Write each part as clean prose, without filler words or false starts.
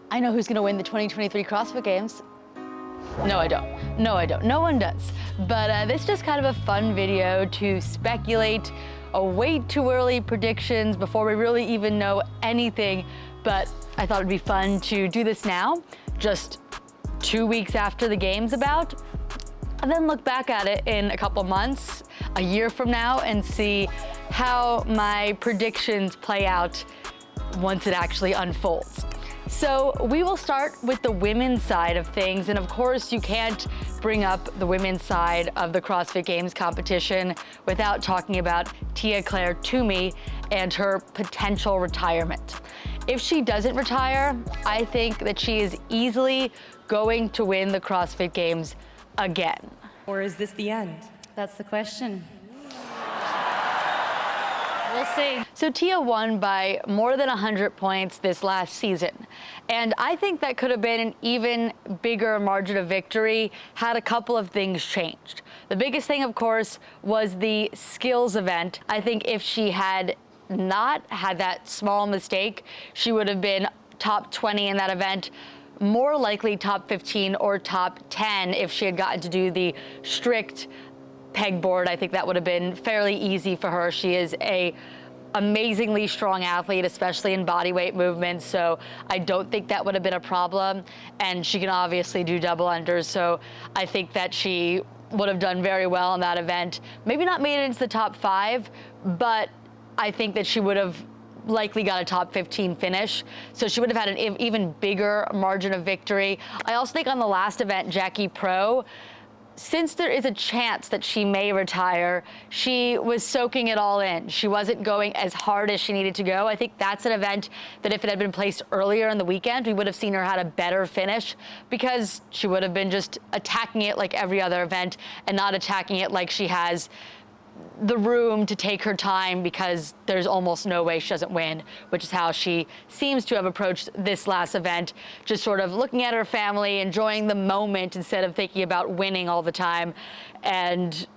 I know who's gonna win the 2023 CrossFit Games. No, I don't. No, I don't. No one does. But this is just kind of a fun video to speculate way too early predictions before we really even know anything. But I thought it'd be fun to do this now, just 2 weeks after the game's about, and then look back at it in a couple months, a year from now, and see how my predictions play out once it actually unfolds. So we will start with the women's side of things, and of course you can't bring up the women's side of the CrossFit Games competition without talking about Tia-Clair Toomey and her potential retirement. If she doesn't retire, I think that she is easily going to win the CrossFit Games again. Or is this the end? That's the question. We'll see. So Tia won by more than 100 points this last season. And I think that could have been an even bigger margin of victory had a couple of things changed. The biggest thing, of course, was the skills event. I think if she had not had that small mistake, she would have been top 20 in that event, more likely top 15 or top 10 if she had gotten to do the strict pegboard. I think that would have been fairly easy for her. She is a amazingly strong athlete, especially in body weight movements, so I don't think that would have been a problem. And she can obviously do double unders, so I think that she would have done very well in that event. Maybe not made it into the top 5, but I think that she would have likely got a top 15 finish. So she would have had an even bigger margin of victory. I also think on the last event, Jackie Pro, since there is a chance that she may retire, she was soaking it all in. She wasn't going as hard as she needed to go. I think that's an event that if it had been placed earlier in the weekend, we would have seen her had a better finish because she would have been just attacking it like every other event and not attacking it like she has the room to take her time because there's almost no way she doesn't win, which is how she seems to have approached this last event, just sort of looking at her family, enjoying the moment instead of thinking about winning all the time. And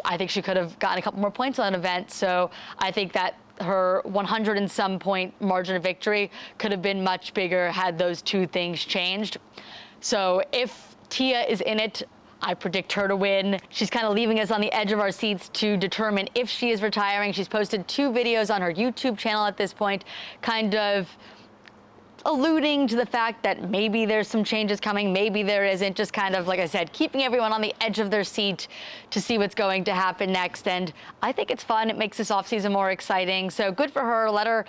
I think she could have gotten a couple more points on an event. So I think that her 100 and some point margin of victory could have been much bigger had those two things changed. So if Tia is in it, I predict her to win. She's kind of leaving us on the edge of our seats to determine if she is retiring. She's posted 2 videos on her YouTube channel at this point, kind of alluding to the fact that maybe there's some changes coming, maybe there isn't, just kind of, like I said, keeping everyone on the edge of their seat to see what's going to happen next. And I think it's fun. It makes this offseason more exciting. So good for her. Let her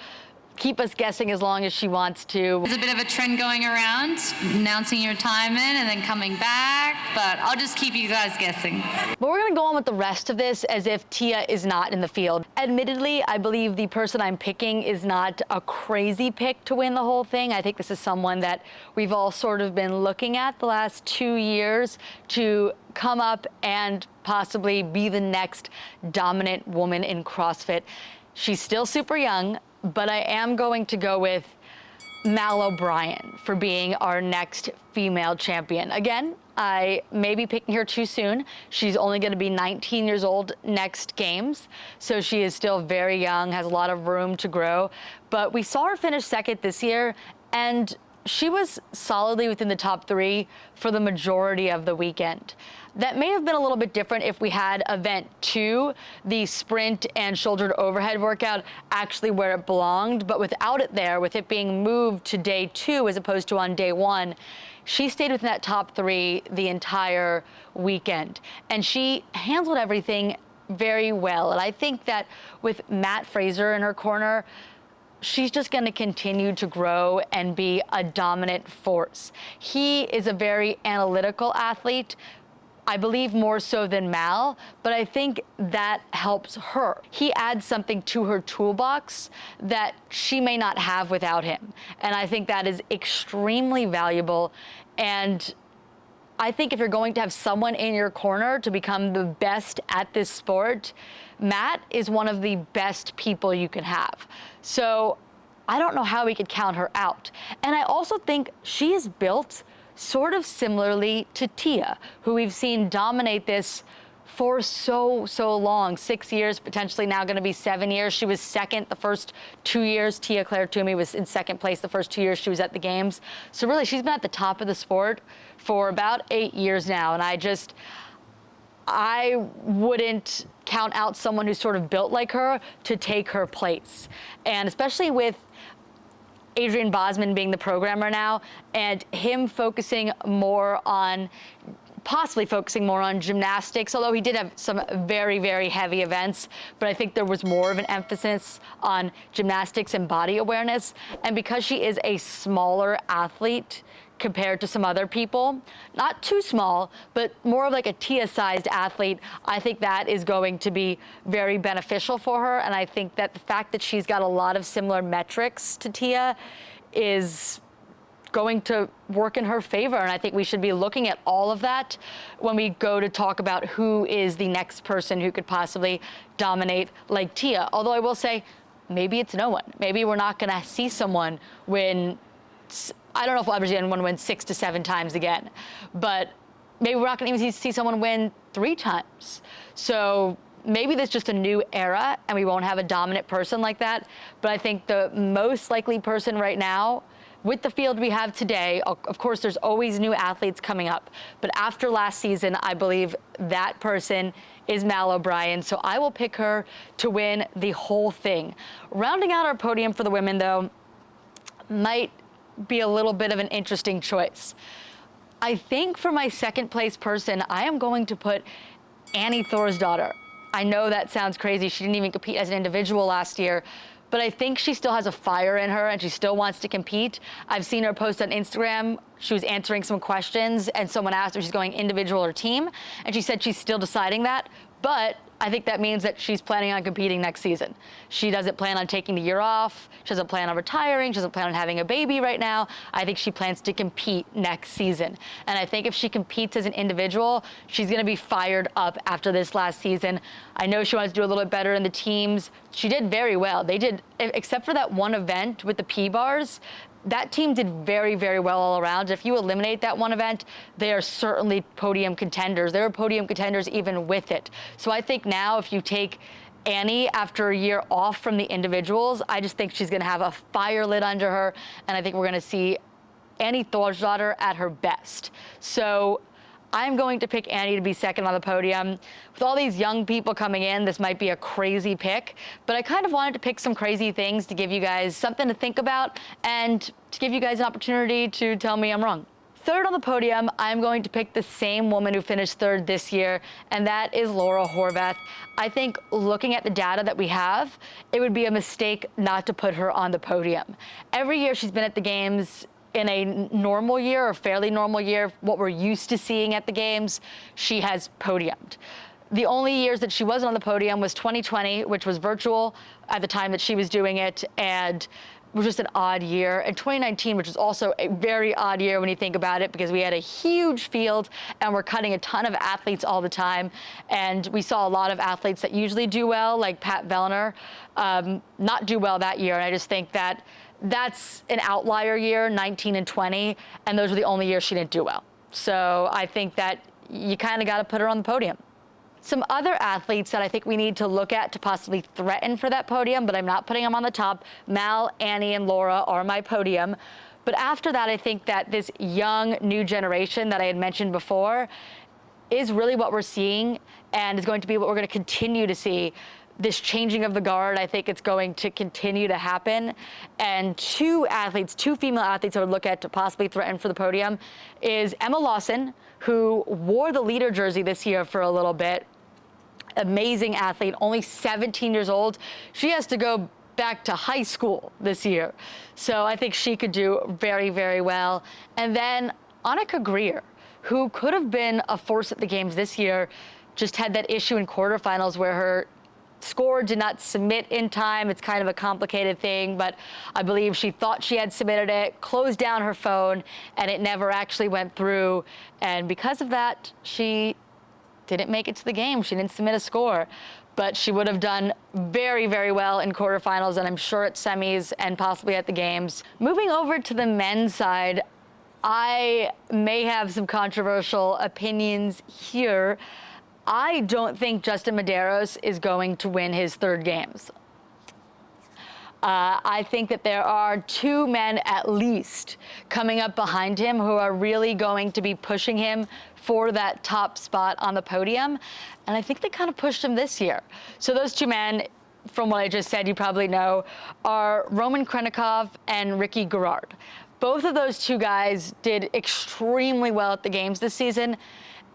keep us guessing as long as she wants to. There's a bit of a trend going around, announcing your retirement and then coming back, but I'll just keep you guys guessing. But we're gonna go on with the rest of this as if Tia is not in the field. Admittedly, I believe the person I'm picking is not a crazy pick to win the whole thing. I think this is someone that we've all sort of been looking at the last 2 years to come up and possibly be the next dominant woman in CrossFit. She's still super young, but I am going to go with Mal O'Brien for being our next female champion. Again, I may be picking her too soon. She's only going to be 19 years old next games, so she is still very young, has a lot of room to grow. But we saw her finish second this year, and she was solidly within the top 3 for the majority of the weekend. That may have been a little bit different if we had event 2, the sprint and shoulder to overhead workout, actually where it belonged. But without it there, with it being moved to day 2 as opposed to on day 1, she stayed within that top 3 the entire weekend. And she handled everything very well. And I think that with Matt Fraser in her corner, she's just going to continue to grow and be a dominant force. He is a very analytical athlete, I believe more so than Mal, but I think that helps her. He adds something to her toolbox that she may not have without him. And I think that is extremely valuable. And I think if you're going to have someone in your corner to become the best at this sport, Matt is one of the best people you can have. So I don't know how we could count her out. And I also think she is built sort of similarly to Tia, who we've seen dominate this for so long, 6 years, potentially now going to be 7 years. She was second the first 2 years. Tia-Clair Toomey was in second place the first 2 years she was at the games. So really, she's been at the top of the sport for about 8 years now. And I wouldn't count out someone who's sort of built like her to take her place. And especially with Adrian Bosman being the programmer now and him possibly focusing more on gymnastics, although he did have some very heavy events, but I think there was more of an emphasis on gymnastics and body awareness. And because she is a smaller athlete compared to some other people, not too small, but more of like a Tia-sized athlete, I think that is going to be very beneficial for her. And I think that the fact that she's got a lot of similar metrics to Tia is going to work in her favor. And I think we should be looking at all of that when we go to talk about who is the next person who could possibly dominate like Tia. Although I will say, maybe it's no one. Maybe we're not going to see someone win. I don't know if we'll ever see anyone win 6 to 7 times again, but maybe we're not going to even see someone win 3 times. So maybe there's just a new era and we won't have a dominant person like that. But I think the most likely person right now, with the field we have today, of course, there's always new athletes coming up. But after last season, I believe that person is Mal O'Brien. So I will pick her to win the whole thing. Rounding out our podium for the women, though, might be a little bit of an interesting choice. I think for my second place person, I am going to put Annie Thorsdottir. I know that sounds crazy. She didn't even compete as an individual last year, but I think she still has a fire in her and she still wants to compete. I've seen her post on Instagram. She was answering some questions and someone asked her if she's going individual or team, and she said she's still deciding that, but I think that means that she's planning on competing next season. She doesn't plan on taking the year off. She doesn't plan on retiring. She doesn't plan on having a baby right now. I think she plans to compete next season. And I think if she competes as an individual, she's going to be fired up after this last season. I know she wants to do a little bit better in the teams. She did very well. They did, except for that one event with the P-bars, that team did very well all around. If you eliminate that one event, they are certainly podium contenders. They were podium contenders even with it. So I think now if you take Annie after a year off from the individuals, I just think she's going to have a fire lit under her, and I think we're going to see Annie Thorsdottir at her best. So I'm going to pick Annie to be second on the podium. With all these young people coming in, this might be a crazy pick, but I kind of wanted to pick some crazy things to give you guys something to think about and to give you guys an opportunity to tell me I'm wrong. Third on the podium, I'm going to pick the same woman who finished third this year, and that is Laura Horvath. I think looking at the data that we have, it would be a mistake not to put her on the podium. Every year she's been at the games in a normal year or fairly normal year, what we're used to seeing at the games, she has podiumed. The only years that she wasn't on the podium was 2020, which was virtual at the time that she was doing it, and was just an odd year. And 2019, which was also a very odd year when you think about it, because we had a huge field and we're cutting a ton of athletes all the time. And we saw a lot of athletes that usually do well, like Pat Vellner, not do well that year. And I just think that that's an outlier year, 19 and 20, and those were the only years she didn't do well. So I think that you kind of got to put her on the podium. Some other athletes that I think we need to look at to possibly threaten for that podium, but I'm not putting them on the top. Mal, Annie, and Laura are my podium. But after that, I think that this young new generation that I had mentioned before is really what we're seeing and is going to be what we're going to continue to see. This changing of the guard, I think it's going to continue to happen. And two female athletes I would look at to possibly threaten for the podium is Emma Lawson, who wore the leader jersey this year for a little bit. Amazing athlete, only 17 years old. She has to go back to high school this year. So I think she could do very well. And then Annika Greer, who could have been a force at the games this year, just had that issue in quarterfinals where her score did not submit in time. It's kind of a complicated thing, but I believe she thought she had submitted it, closed down her phone, and it never actually went through. And because of that, she didn't make it to the game. She didn't submit a score, but she would have done very well in quarterfinals, and I'm sure at semis and possibly at the games. Moving over to the men's side, I may have some controversial opinions here. I don't think Justin Medeiros is going to win his third games. I think that there are two men at least coming up behind him who are really going to be pushing him for that top spot on the podium. And I think they kind of pushed him this year. So those two men, from what I just said, you probably know, are Roman Krenikov and Ricky Garard. Both of those two guys did extremely well at the games this season,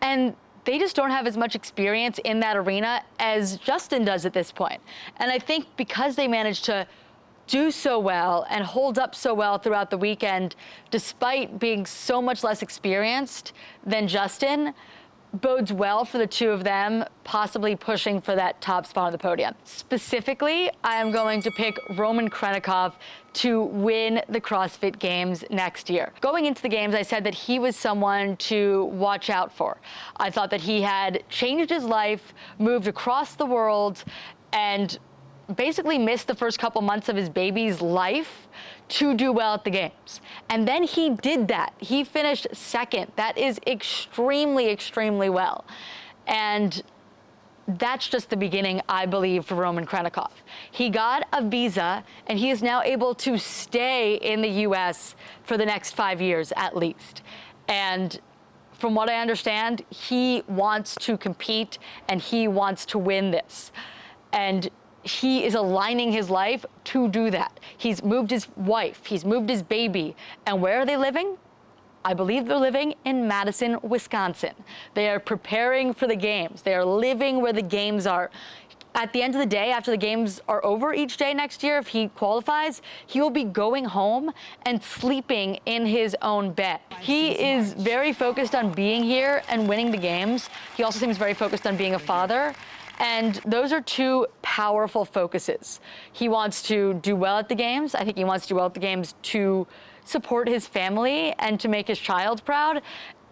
and they just don't have as much experience in that arena as Justin does at this point. And I think because they managed to do so well and hold up so well throughout the weekend, despite being so much less experienced than Justin, bodes well for the two of them possibly pushing for that top spot on the podium. Specifically, I am going to pick Roman Krenikov to win the CrossFit Games next year. Going into the games, I said that he was someone to watch out for. I thought that he had changed his life, moved across the world, and basically missed the first couple months of his baby's life to do well at the games. And then he did that. He finished second. That is extremely, extremely well. And that's just the beginning, I believe, for Roman Krenikov. He got a visa, and he is now able to stay in the US for the next 5 years at least. And from what I understand, he wants to compete and he wants to win this. And he is aligning his life to do that. He's moved his wife, he's moved his baby. And where are they living? I believe they're living in Madison, Wisconsin. They are preparing for the games. They are living where the games are. At the end of the day, after the games are over each day next year, if he qualifies, he will be going home and sleeping in his own bed. He is very focused on being here and winning the games. He also seems very focused on being a father. And those are two powerful focuses. He wants to do well at the games. I think he wants to do well at the games to support his family and to make his child proud.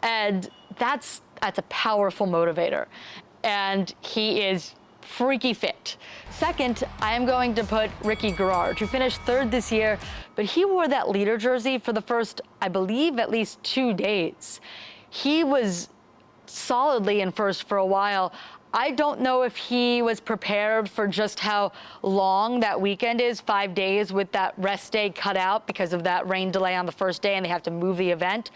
And that's a powerful motivator. And he is freaky fit. Second, I am going to put Ricky Garard, who finished third this year, but he wore that leader jersey for the first, I believe, at least 2 days. He was solidly in first for a while. I don't know if he was prepared for just how long that weekend is, 5 days with that rest day cut out because of that rain delay on the first day and they have to move the event.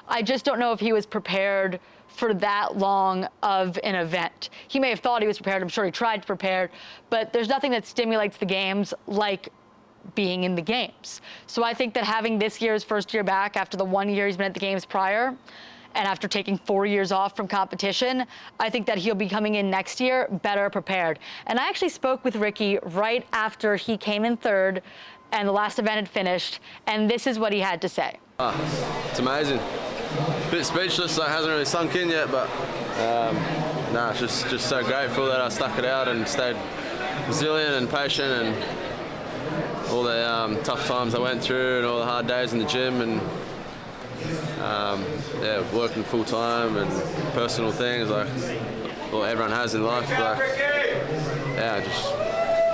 I just don't know if he was prepared for that long of an event. He may have thought he was prepared. I'm sure he tried to prepare, but there's nothing that stimulates the games like being in the games. So I think that having this year's first year back after the 1 year he's been at the games prior, and after taking 4 years off from competition, I think that he'll be coming in next year better prepared. And I actually spoke with Ricky right after he came in third and the last event had finished, and this is what he had to say. It's amazing. A bit speechless, so it hasn't really sunk in yet, but it's just so grateful that I stuck it out and stayed resilient and patient, and all the tough times I went through and all the hard days in the gym, and working full time and personal things like everyone has in life.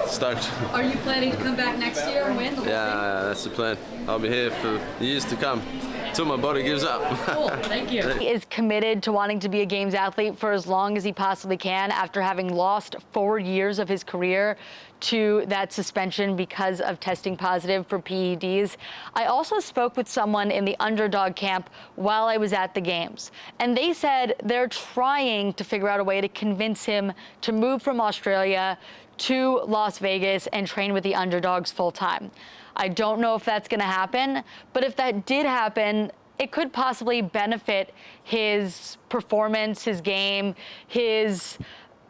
Just stoked. Are you planning to come back next year and win the whole thing? Yeah, that's the plan. I'll be here for years to come, until my body gives up. Cool, thank you. He is committed to wanting to be a games athlete for as long as he possibly can after having lost 4 years of his career to that suspension because of testing positive for PEDs. I also spoke with someone in the underdog camp while I was at the games, and they said they're trying to figure out a way to convince him to move from Australia to Las Vegas and train with the underdogs full time. I don't know if that's going to happen, but if that did happen, it could possibly benefit his performance, his game, his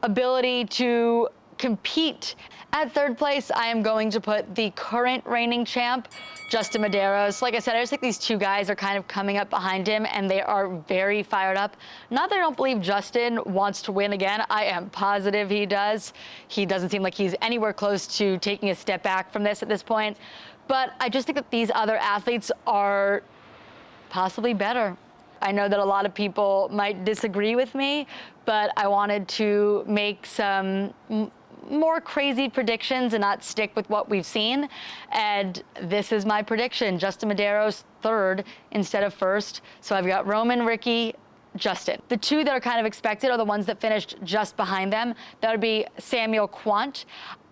ability to compete. At third place, I am going to put the current reigning champ, Justin Medeiros. Like I said, I just think these two guys are kind of coming up behind him, and they are very fired up. Not that I don't believe Justin wants to win again. I am positive he does. He doesn't seem like he's anywhere close to taking a step back from this at this point. But I just think that these other athletes are possibly better. I know that a lot of people might disagree with me, but I wanted to make some more crazy predictions and not stick with what we've seen. And this is my prediction. Justin Medeiros third instead of first. So I've got Roman, Ricky, Justin. The two that are kind of expected are the ones that finished just behind them. That would be Samuel Quant.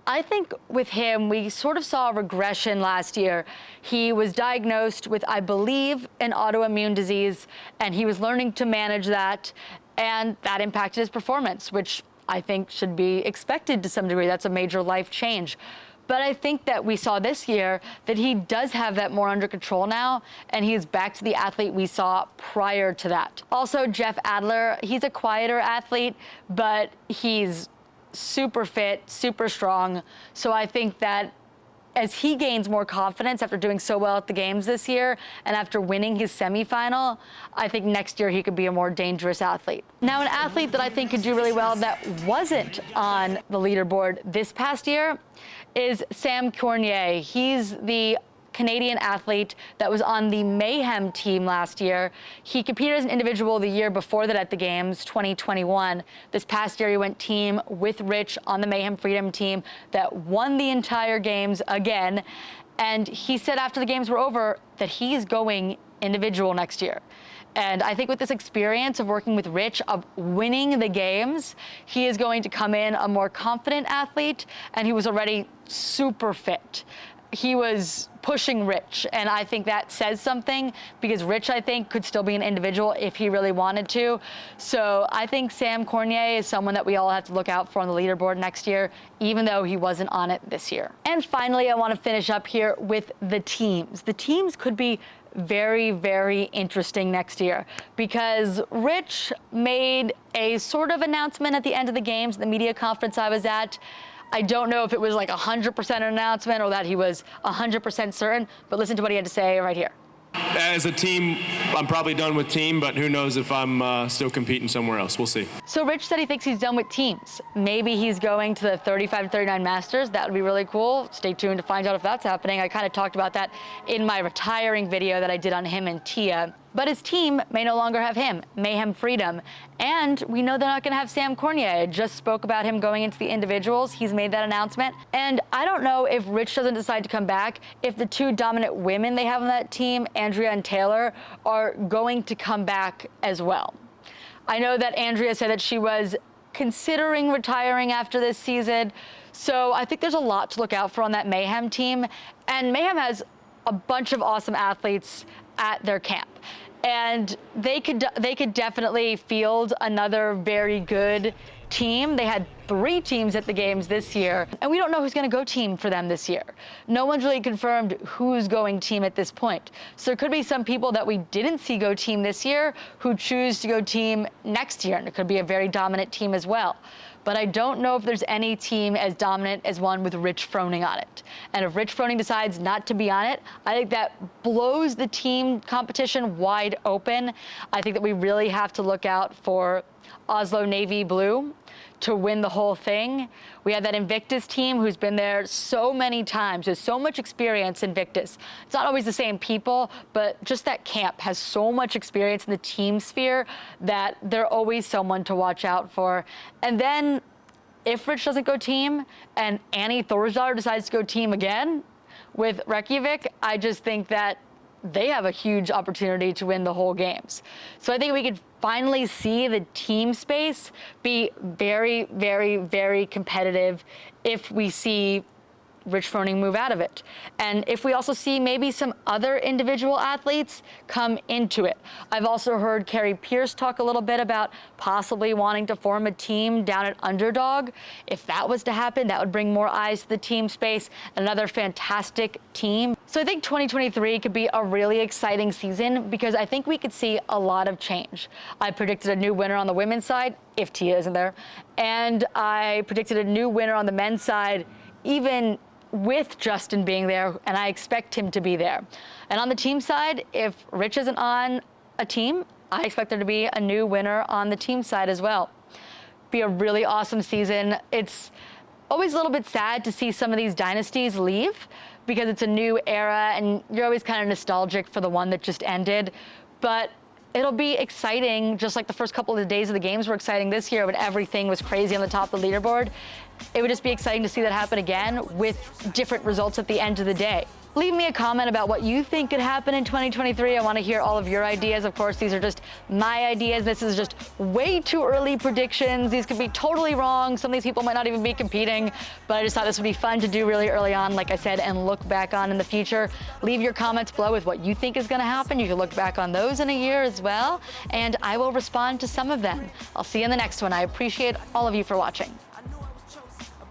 I think with him, we sort of saw a regression last year. He was diagnosed with, I believe, an autoimmune disease, and he was learning to manage that, and that impacted his performance, which I think should be expected to some degree. That's a major life change. But I think that we saw this year that he does have that more under control now, and he's back to the athlete we saw prior to that. Also, Jeff Adler, he's a quieter athlete, but he's super fit, super strong. So I think that as he gains more confidence after doing so well at the games this year and after winning his semifinal, I think next year he could be a more dangerous athlete. Now, an athlete that I think could do really well that wasn't on the leaderboard this past year is Sam Cornier. He's the Canadian athlete that was on the Mayhem team last year. He competed as an individual the year before that at the Games, 2021. This past year, he went team with Rich on the Mayhem Freedom team that won the entire Games again. And he said after the Games were over that he's going individual next year. And I think with this experience of working with Rich, of winning the Games, he is going to come in a more confident athlete, and he was already super fit. He was pushing Rich, and I think that says something because Rich, I think, could still be an individual if he really wanted to. So I think Sam Cornier is someone that we all have to look out for on the leaderboard next year, even though he wasn't on it this year. And finally, I want to finish up here with the teams. The teams could be very, very interesting next year because Rich made a sort of announcement at the end of the Games, the media conference I was at. I don't know if it was like 100% an announcement or that he was 100% certain, but listen to what he had to say right here. As a team, I'm probably done with team, but who knows if I'm still competing somewhere else. We'll see. So Rich said he thinks he's done with teams. Maybe he's going to the 35-39 Masters. That would be really cool. Stay tuned to find out if that's happening. I kind of talked about that in my retiring video that I did on him and Tia. But his team may no longer have him, Mayhem Freedom. And we know they're not going to have Sam Cornier. I just spoke about him going into the individuals. He's made that announcement. And I don't know if Rich doesn't decide to come back, if the two dominant women they have on that team, Andrea and Taylor, are going to come back as well. I know that Andrea said that she was considering retiring after this season. So I think there's a lot to look out for on that Mayhem team. And Mayhem has a bunch of awesome athletes at their camp. And they could definitely field another very good team. They had 3 teams at the Games this year, and we don't know who's going to go team for them this year. No one's really confirmed who's going team at this point. So there could be some people that we didn't see go team this year who choose to go team next year, and it could be a very dominant team as well. But I don't know if there's any team as dominant as one with Rich Froning on it. And if Rich Froning decides not to be on it, I think that blows the team competition wide open. I think that we really have to look out for Oslo Navy Blue to win the whole thing. We have that Invictus team who's been there so many times. There's so much experience in Invictus. It's not always the same people, but just that camp has so much experience in the team sphere that they're always someone to watch out for. And then if Rich doesn't go team and Annie Thorsdottir decides to go team again with Reykjavik, I just think that they have a huge opportunity to win the whole Games. So I think we could finally see the team space be very, very, very competitive if we see Rich Froning move out of it. And if we also see maybe some other individual athletes come into it. I've also heard Carrie Pierce talk a little bit about possibly wanting to form a team down at Underdog. If that was to happen, that would bring more eyes to the team space, another fantastic team. So I think 2023 could be a really exciting season because I think we could see a lot of change. I predicted a new winner on the women's side, if Tia isn't there, and I predicted a new winner on the men's side, even with Justin being there, and I expect him to be there. And on the team side, if Rich isn't on a team, I expect there to be a new winner on the team side as well. Be a really awesome season. It's always a little bit sad to see some of these dynasties leave because it's a new era and you're always kind of nostalgic for the one that just ended. But it'll be exciting, just like the first couple of days of the Games were exciting this year when everything was crazy on the top of the leaderboard. It would just be exciting to see that happen again with different results at the end of the day. Leave me a comment about what you think could happen in 2023. I want to hear all of your ideas. Of course, these are just my ideas. This is just way too early predictions. These could be totally wrong. Some of these people might not even be competing, but I just thought this would be fun to do really early on, like I said, and look back on in the future. Leave your comments below with what you think is going to happen. You can look back on those in a year as well, and I will respond to some of them. I'll see you in the next one. I appreciate all of you for watching.